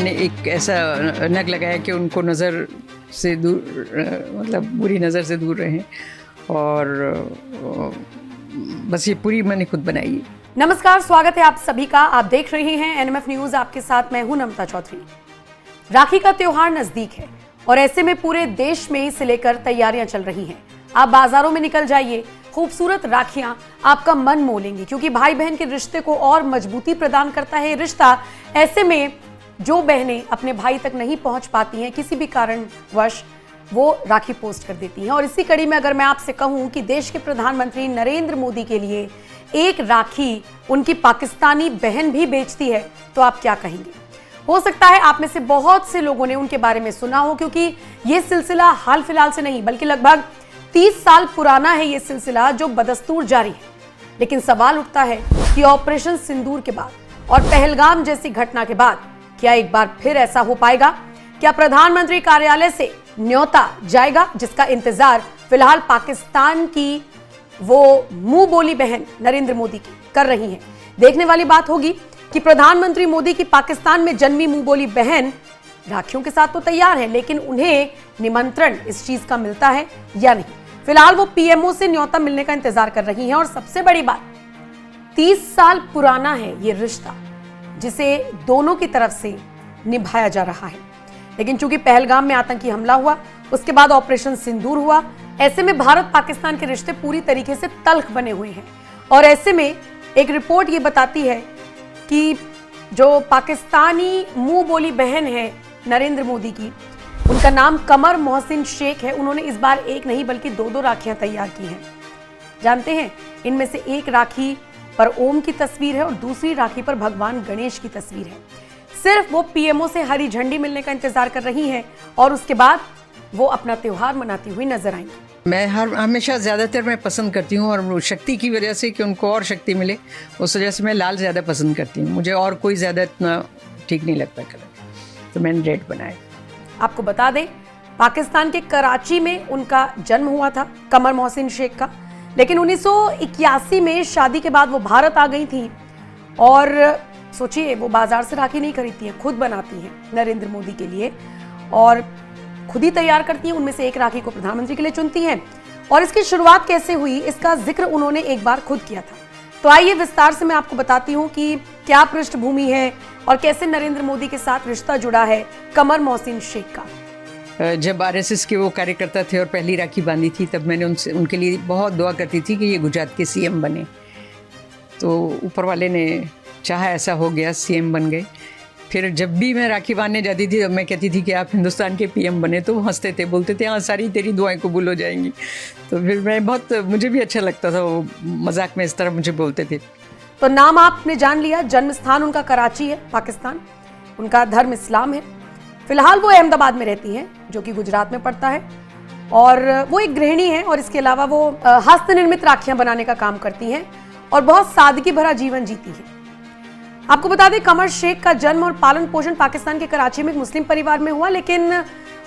मैंने एक ऐसा नग लगाया कि उनको नज़र से दूर, मतलब बुरी नज़र से दूर रहें, और बस ये पूरी मैंने खुद बनाई है। नमस्कार, स्वागत है आप सभी का। आप देख रहे हैं एनएमएफ न्यूज, आपके साथ मैं हूं नमता चौधरी। राखी का त्योहार नजदीक है और ऐसे में पूरे देश में इसे लेकर तैयारियां चल रही हैं। आप बाजारों में निकल जाइए, खूबसूरत राखियां आपका मन मोह लेंगी, क्योंकि भाई बहन के रिश्ते को और मजबूती प्रदान करता है रिश्ता। ऐसे में जो बहनें अपने भाई तक नहीं पहुंच पाती हैं, किसी भी कारणवश वो राखी पोस्ट कर देती हैं। और इसी कड़ी में अगर मैं आपसे कहूं कि देश के प्रधानमंत्री नरेंद्र मोदी के लिए एक राखी उनकी पाकिस्तानी बहन भी बेचती है, तो आप क्या कहेंगे? हो सकता है आप में से बहुत से लोगों ने उनके बारे में सुना हो, क्योंकि ये सिलसिला हाल फिलहाल से नहीं बल्कि लगभग 30 साल पुराना है ये सिलसिला, जो बदस्तूर जारी है। लेकिन सवाल उठता है कि ऑपरेशन सिंदूर के बाद और पहलगाम जैसी घटना के बाद क्या एक बार फिर ऐसा हो पाएगा? क्या प्रधानमंत्री कार्यालय से न्योता जाएगा, जिसका इंतजार फिलहाल पाकिस्तान की वो मुंह बोली बहन नरेंद्र मोदी की कर रही हैं। देखने वाली बात होगी कि प्रधानमंत्री मोदी की पाकिस्तान में जन्मी मुंह बोली बहन राखियों के साथ तो तैयार है, लेकिन उन्हें निमंत्रण इस चीज का मिलता है या नहीं। फिलहाल वो पीएमओ से न्योता मिलने का इंतजार कर रही हैं। और सबसे बड़ी बात, 30 साल पुराना है ये रिश्ता, जिसे दोनों की तरफ से निभाया जा रहा है। लेकिन चूंकि पहलगाम में आतंकी हमला हुआ, उसके बाद ऑपरेशन सिंदूर हुआ, ऐसे में भारत पाकिस्तान के रिश्ते पूरी तरीके से तल्ख बने हुए हैं। और ऐसे में एक रिपोर्ट ये बताती है कि जो पाकिस्तानी मुंह बोली बहन है नरेंद्र मोदी की, उनका नाम कमर मोहसिन शेख है। उन्होंने इस बार एक नहीं बल्कि 2-2 राखियां तैयार की हैं। जानते हैं, इनमें से एक राखी पर ओम की तस्वीर है और दूसरी राखी पर भगवान गणेश की तस्वीर है। सिर्फ वो पीएमओ से हरी झंडी मिलने का इंतजार कर रही हैं और उसके बाद वो अपना त्योहार मनाती हुई नजर आएंगी। मैं हमेशा ज़्यादातर मैं पसंद करती हूँ, और शक्ति की वजह से कि उनको और शक्ति मिले, उस वजह से मैं लाल ज़्यादा पसंद करती हूँ। मुझे और कोई ज़्यादा इतना ठीक नहीं लगता कलर, तो मैंने रेड बनाया। आपको बता दें, पाकिस्तान के कराची में उनका जन्म हुआ था कमर मोहसिन शेख का, लेकिन 1981 में शादी के बाद वो भारत आ गई थी। और सोचिए, वो बाजार से राखी नहीं खरीदती हैं, खुद बनाती हैं नरेंद्र मोदी के लिए और खुद ही तैयार करती हैं। उनमें से एक राखी को प्रधानमंत्री के लिए चुनती हैं। और इसकी शुरुआत कैसे हुई, इसका जिक्र उन्होंने एक बार खुद किया था। तो आइए विस्तार से मैं आपको बताती हूँ कि क्या पृष्ठभूमि है और कैसे नरेंद्र मोदी के साथ रिश्ता जुड़ा है कमर मोहसिन शेख का। जब आरएसएस के वो कार्यकर्ता थे और पहली राखी बांधी थी, तब मैंने उनके लिए बहुत दुआ करती थी कि ये गुजरात के सीएम बने। तो ऊपर वाले ने चाहा, ऐसा हो गया, सीएम बन गए। फिर जब भी मैं राखी बांधने जाती थी, तब मैं कहती थी कि आप हिंदुस्तान के पीएम बने, तो वो हंसते थे, बोलते थे हाँ सारी तेरी दुआएं कबूल हो जाएंगी। तो फिर मुझे भी अच्छा लगता था, वो मजाक में इस तरह मुझे बोलते थे। तो नाम आपने जान लिया, जन्म स्थान उनका कराची है, पाकिस्तान। उनका धर्म इस्लाम है। फिलहाल वो अहमदाबाद में रहती हैं, जो कि गुजरात में पड़ता है। और वो एक गृहिणी है और इसके अलावा वो हस्तनिर्मित राखियां बनाने का काम करती हैं और बहुत सादगी भरा जीवन जीती है। आपको बता दें, कमर शेख का जन्म और पालन पोषण पाकिस्तान के कराची में एक मुस्लिम परिवार में हुआ, लेकिन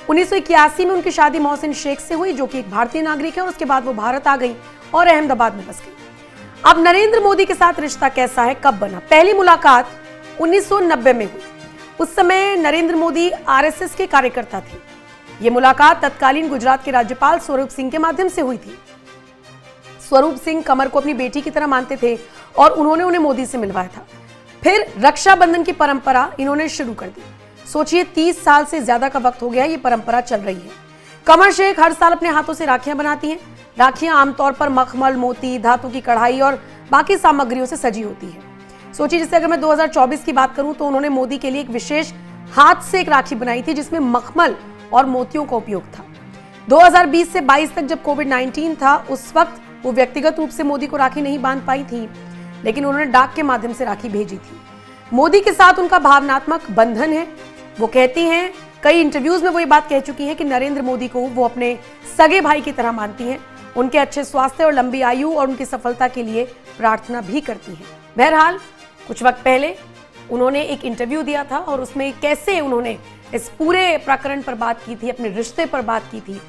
1981 में उनकी शादी मोहसिन शेख से हुई, जो कि एक भारतीय नागरिक है। और उसके बाद वो भारत आ गई और अहमदाबाद में बस गई। अब नरेंद्र मोदी के साथ रिश्ता कैसा है, कब बना? पहली मुलाकात 1990 में हुई। उस समय नरेंद्र मोदी आरएसएस के कार्यकर्ता थे। ये मुलाकात तत्कालीन गुजरात के राज्यपाल स्वरूप सिंह के माध्यम से हुई थी। स्वरूप सिंह कमर को अपनी बेटी की तरह मानते थे और उन्होंने उन्हें मोदी से मिलवाया था। फिर रक्षाबंधन की परंपरा इन्होंने शुरू कर दी। सोचिए, 30 साल से ज्यादा का वक्त हो गया, ये परंपरा चल रही है। कमर शेख हर साल अपने हाथों से राखियां बनाती हैं। राखियां आमतौर पर मखमल, मोती, धातु की कढ़ाई और बाकी सामग्रियों से सजी होती है। सोचिए, जैसे अगर मैं 2024 की बात करूं, तो उन्होंने मोदी के लिए एक विशेष हाथ से एक राखी बनाई थी, जिसमें मखमल और मोतियों का उपयोग था। 2020 से 22 तक जब कोविड-19 था, उस वक्त वो व्यक्तिगत रूप से मोदी को राखी नहीं बांध पाई थी, लेकिन उन्होंने डाक के माध्यम से राखी भेजी थी। मोदी के साथ उनका भावनात्मक बंधन है। वो कहती हैं, कई इंटरव्यूज में वो ये बात कह चुकी हैं कि नरेंद्र मोदी को वो अपने सगे भाई की तरह मानती हैं। उनके अच्छे स्वास्थ्य और लंबी आयु और उनकी सफलता के लिए प्रार्थना भी करती हैं। बहरहाल, कुछ वक्त पहले उन्होंने एक इंटरव्यू दिया था और उसमें कैसे उन्होंने इस पूरे प्रकरण पर बात की थी, अपने रिश्ते पर बात की थी।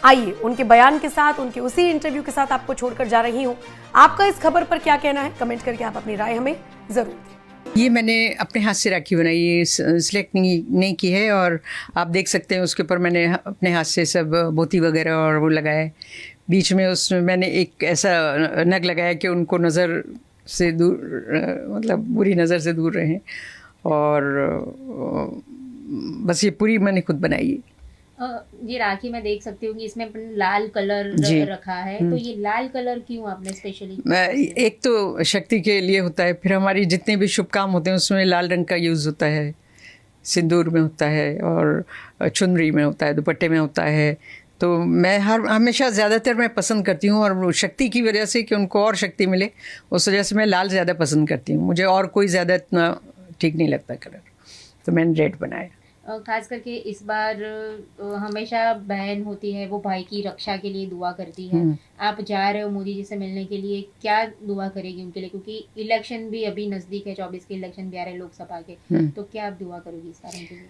आइए उनके बयान के साथ, उनके उसी इंटरव्यू के साथ आपको छोड़कर जा रही हूं। आपका इस खबर पर क्या कहना है, कमेंट करके आप अपनी राय हमें जरूर दें। ये मैंने अपने हाथ से राखी बनाई, ये सिलेक्ट नहीं की है। और आप देख सकते हैं उसके ऊपर मैंने अपने हाथ से सब मोती वगैरह और वो लगाया है। बीच में उसमें मैंने एक ऐसा नग लगाया कि उनको नज़र से दूर, मतलब बुरी नज़र से दूर रहें। और बस ये पूरी मैंने खुद बनाई है। ये राखी मैं देख सकती हूँ कि इसमें अपन लाल कलर रखा है, तो ये लाल कलर क्यों आपने स्पेशली? एक तो शक्ति के लिए होता है, फिर हमारी जितने भी शुभ काम होते हैं उसमें लाल रंग का यूज़ होता है। सिंदूर में होता है और चुनरी में होता है, दुपट्टे में होता है। तो मैं हमेशा ज़्यादातर मैं पसंद करती हूँ, और शक्ति की वजह से कि उनको और शक्ति मिले, उस वजह से मैं लाल ज़्यादा पसंद करती हूँ। मुझे और कोई ज़्यादा इतना ठीक नहीं लगता कलर, तो मैंने रेड बनाया। खास करके इस बार हमेशा बहन होती है वो भाई की रक्षा के लिए दुआ करती है। आप जा रहे हो मोदी जी से मिलने के लिए, क्या दुआ करेगी उनके लिए? क्योंकि इलेक्शन भी अभी नज़दीक है, 24 के इलेक्शन भी आ रहे हैं लोकसभा के, तो क्या आप दुआ करोगी इस बार उनके लिए?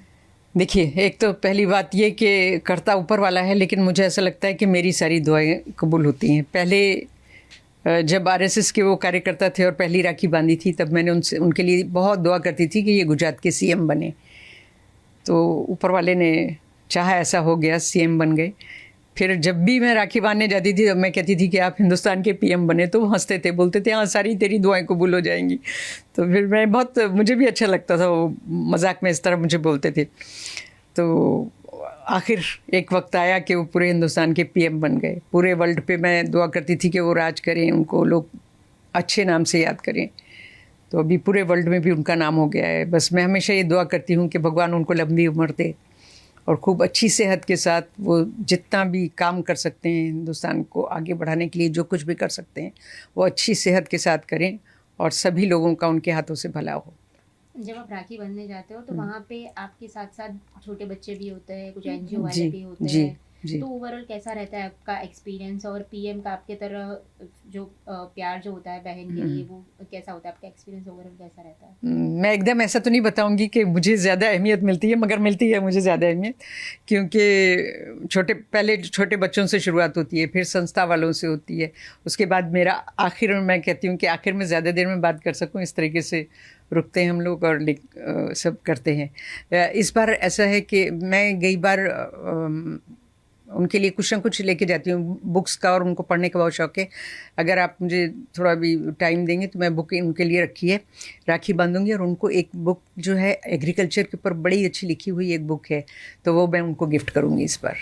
देखिए, एक तो पहली बात ये कि करता ऊपर वाला है, लेकिन मुझे ऐसा लगता है कि मेरी सारी दुआएं कबूल होती हैं। पहले जब आरएसएस के वो कार्यकर्ता थे और पहली राखी बांधी थी, तब मैंने उनके लिए बहुत दुआ करती थी कि ये गुजरात के सीएम बने। तो ऊपर वाले ने चाहा, ऐसा हो गया, सीएम बन गए। फिर जब भी मैं राखी बांधने जाती थी, तब मैं कहती थी कि आप हिंदुस्तान के पीएम बने, तो वो हंसते थे, बोलते थे हाँ सारी तेरी दुआएं कबूल हो जाएंगी। तो फिर मुझे भी अच्छा लगता था, वो मजाक में इस तरह मुझे बोलते थे। तो आखिर एक वक्त आया कि वो पूरे हिंदुस्तान के पीएम बन गए। पूरे वर्ल्ड पे मैं दुआ करती थी कि वो राज करें, उनको लोग अच्छे नाम से याद करें। तो अभी पूरे वर्ल्ड में भी उनका नाम हो गया है। बस मैं हमेशा ये दुआ करती हूँ कि भगवान उनको लंबी उम्र दे और खूब अच्छी सेहत के साथ वो जितना भी काम कर सकते हैं हिंदुस्तान को आगे बढ़ाने के लिए, जो कुछ भी कर सकते हैं वो अच्छी सेहत के साथ करें और सभी लोगों का उनके हाथों से भला हो। जब आप राखी बांधने जाते हो तो वहाँ पे आपके साथ साथ छोटे बच्चे भी होते हैं, कुछ एनजीओ वाले भी होते हैं, तो ओवरऑल कैसा रहता है आपका एक्सपीरियंस? और पीएम का आपके तरह जो प्यार जो होता है बहन के लिए, वो कैसा होता है? आपका एक्सपीरियंस ओवरऑल कैसा रहता है? मैं एकदम ऐसा तो नहीं बताऊंगी कि मुझे ज़्यादा अहमियत मिलती है, मगर मिलती है मुझे ज़्यादा अहमियत, क्योंकि पहले छोटे बच्चों से शुरुआत होती है, फिर संस्था वालों से होती है, उसके बाद मेरा आखिर में, मैं कहती हूँ कि आखिर में ज़्यादा देर में बात कर सकूँ, इस तरीके से रुकते हैं हम लोग और सब करते हैं। इस बार ऐसा है कि मैं कई बार उनके लिए कुछ ना कुछ लेके जाती हूँ बुक्स का, और उनको पढ़ने का बहुत शौक़ है। अगर आप मुझे थोड़ा भी टाइम देंगे तो मैं बुक उनके लिए रखी है, राखी बांधूंगी। और उनको एक बुक जो है एग्रीकल्चर के ऊपर बड़ी अच्छी लिखी हुई एक बुक है, तो वो मैं उनको गिफ्ट करूँगी इस बार।